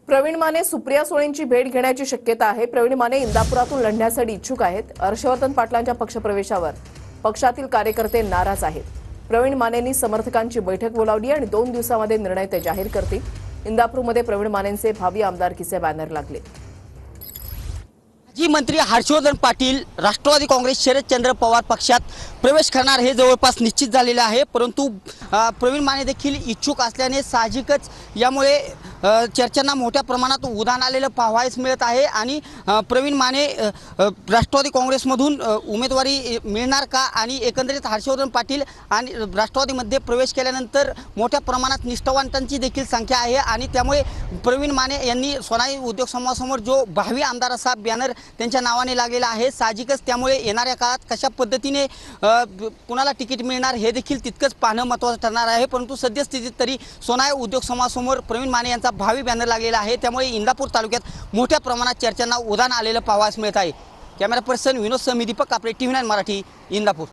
प्रवीण माने सुप्रिया सुळेंची भेट घेण्याची शक्यता आहे। प्रवीण माने इंदापुरातून लढण्यासाठी इच्छुक आहेत। हर्षवर्धन पाटलांच्या पक्षप्रवेशावर पक्षातील कार्यकर्ते नाराज आहेत। प्रवीण मानेंनी समर्थकांची बैठक बोलावली आणि 2 दिवसांमध्ये निर्णय ते जाहीर करतील। इंदापूरमध्ये प्रवीण मानेंचे भावी आमदारकीचे बॅनर लागले। माजी मंत्री हर्षवर्धन पाटील राष्ट्रवादी काँग्रेस शरदचंद्र पवार पक्षात प्रवेश करणार हे जवळपास निश्चित झालेले आहे। परंतु प्रवीण माने देखील इच्छुक असल्याने साहजिकच यामुळे चर्चांना मोठ्या प्रमाणात उधाण आलेलं पाहावयास मिळत आहे। आणि प्रवीण माने राष्ट्रवादी काँग्रेसमधून उमेदवारी मिळणार का आणि एकंदरीत हर्षवर्धन पाटील आणि राष्ट्रवादीमध्ये प्रवेश केल्यानंतर मोठ्या प्रमाणात निष्ठावंतांची देखील संख्या आहे आणि त्यामुळे प्रवीण माने यांनी सोनाई उद्योग समूहासमोर जो भावी आमदार असा बॅनर त्यांच्या नावाने लागलेला आहे। साहजिकच त्यामुळे येणाऱ्या काळात कशा पद्धतीने कुणाला तिकीट मिळणार हे देखील तितकंच पाहणं महत्त्वाचं ठरणार आहे। परंतु सद्यस्थितीत तरी सोनाई उद्योग समूहासमोर प्रवीण माने यांचा भावी बॅनर लागलेला आहे। त्यामुळे इंदापूर तालुक्यात मोठ्या प्रमाणात चर्चांना उधाण आलेलं पाहावयास मिळत आहे। कॅमेरा पर्सन विनोद सह मी दीपक कापरे, TV9 मराठी, इंदापूर।